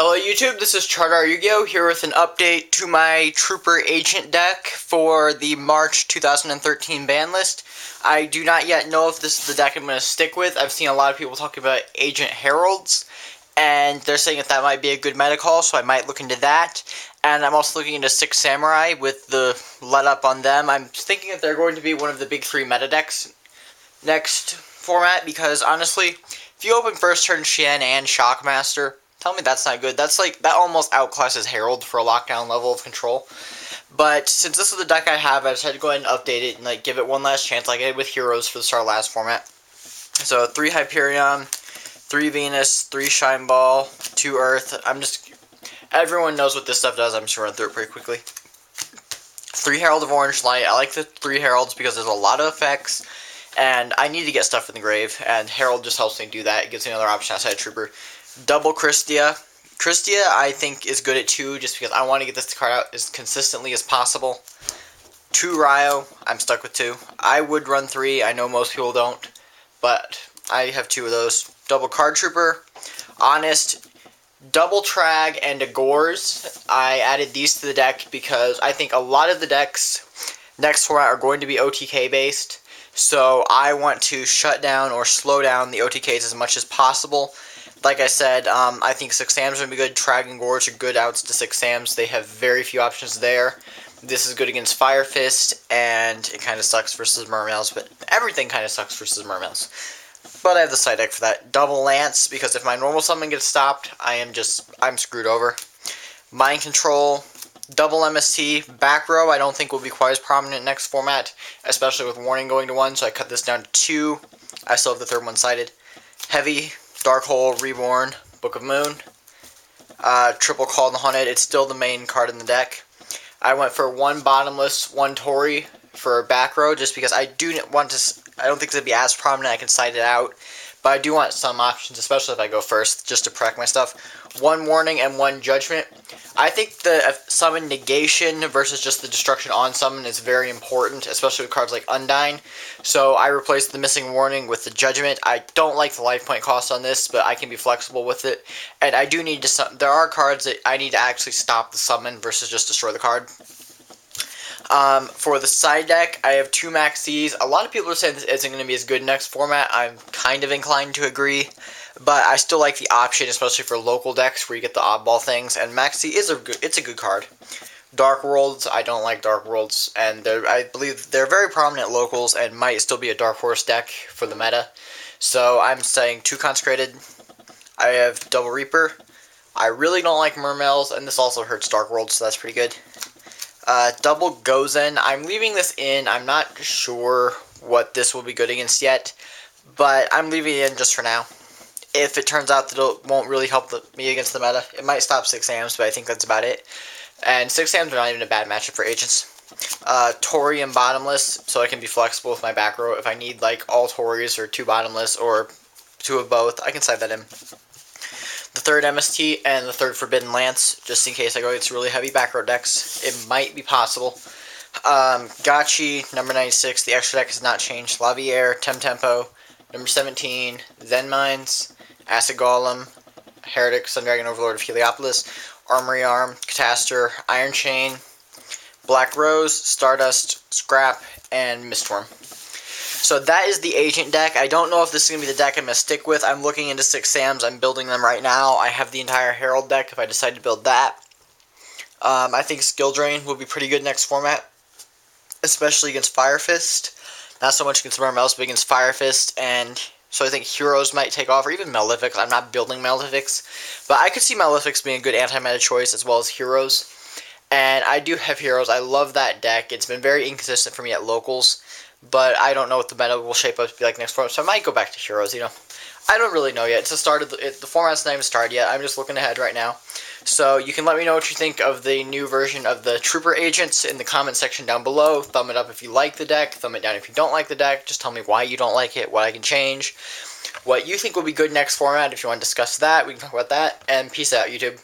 Hello YouTube, this is ChardarYuGiOh here with an update to my Trooper Agent deck for the March 2013 ban list. I do not yet know if this is the deck I'm going to stick with. I've seen a lot of people talking about Agent Heralds, and they're saying that might be a good meta call, so I might look into that. And I'm also looking into 6 Samurai with the let up on them. I'm thinking that they're going to be one of the big 3 meta decks next format, because honestly, if you open first turn Shen and Shockmaster, tell me that's not good. That's like, that almost outclasses Herald for a lockdown level of control. But since this is the deck I have, I decided to go ahead and update it and like give it one last chance like I did with Heroes for the start of last format. So 3 Hyperion, 3 Venus, 3 Shine Ball, 2 Earth. Everyone knows what this stuff does. I'm just going to run through it pretty quickly. 3 Herald of Orange Light. I like the 3 Heralds because there's a lot of effects, and I need to get stuff in the grave, and Herald just helps me do that. It gives me another option outside Trooper. Double Christia. Christia, I think, is good at 2, just because I want to get this card out as consistently as possible. 2 Ryo. I'm stuck with 2. I would run 3. I know most people don't, but I have 2 of those. Double Card Trooper. Honest. Double Trag and a Gores. I added these to the deck because I think a lot of the decks next format are going to be OTK based. So I want to shut down or slow down the OTKs as much as possible. Like I said, I think 6 Sams are going to be good. Trag and Gores are good outs to 6 Sams. They have very few options there. This is good against Fire Fist, and it kind of sucks versus Mermails, but everything kind of sucks versus Mermails. But I have the side deck for that. Double Lance, because if my normal summon gets stopped, I'm screwed over. Mind Control, double MST. Back row I don't think will be quite as prominent next format, especially with Warning going to 1, so I cut this down to 2. I still have the third one sided. Heavy, Dark Hole, Reborn, Book of Moon. Triple Call in the Haunted, it's still the main card in the deck. I went for 1 Bottomless, 1 Tori for back row, just because I don't think it's going to be as prominent. I can side it out, but I do want some options, especially if I go first, just to protect my stuff. 1 Warning and 1 Judgment. I think the summon negation versus just the destruction on summon is very important, especially with cards like Undyne. So I replaced the missing Warning with the Judgment. I don't like the life point cost on this, but I can be flexible with it. And I do need to there are cards that I need to actually stop the summon versus just destroy the card. For the side deck, I have 2 Maxis. A lot of people are saying this isn't going to be as good next format. I'm kind of inclined to agree, but I still like the option, especially for local decks where you get the oddball things. And Maxi is a good card. Dark Worlds, I don't like Dark Worlds, and I believe they're very prominent locals and might still be a Dark Horse deck for the meta. So I'm saying 2 Consecrated. I have Double Reaper. I really don't like Mermails, and this also hurts Dark Worlds, so that's pretty good. Double Gozen. I'm leaving this in. I'm not sure what this will be good against yet, but I'm leaving it in just for now. If it turns out that it won't really help me against the meta, it might stop 6 Sams, but I think that's about it. And 6 Sams are not even a bad matchup for agents. Tori and Bottomless, so I can be flexible with my back row. If I need like all Tories or 2 Bottomless or 2 of both, I can side that in. The 3rd MST and the 3rd Forbidden Lance, just in case I go against really heavy back row decks. It might be possible. Gotchi, number 96, the extra deck has not changed. Lavier, Tempo, number 17, Zen Mines, Acid Golem, Heretic, Sundragon Overlord of Heliopolis, Armory Arm, Catastor, Iron Chain, Black Rose, Stardust, Scrap, and Mistworm. So that is the Agent deck. I don't know if this is going to be the deck I'm going to stick with. I'm looking into 6 Sams. I'm building them right now. I have the entire Herald deck if I decide to build that. I think Skill Drain will be pretty good next format, especially against Fire Fist. Not so much against Mermails, but against Fire Fist. And so I think Heroes might take off, or even Malefics. I'm not building Malefics, but I could see Malefics being a good anti-meta choice as well as Heroes. And I do have Heroes. I love that deck. It's been very inconsistent for me at locals, but I don't know what the meta will shape up to be like next format, so I might go back to Heroes, you know. I don't really know yet. It's the start of the format's not even started yet. I'm just looking ahead right now. So you can let me know what you think of the new version of the Trooper Agents in the comment section down below. Thumb it up if you like the deck. Thumb it down if you don't like the deck. Just tell me why you don't like it, what I can change, what you think will be good next format. If you want to discuss that, we can talk about that. And peace out, YouTube.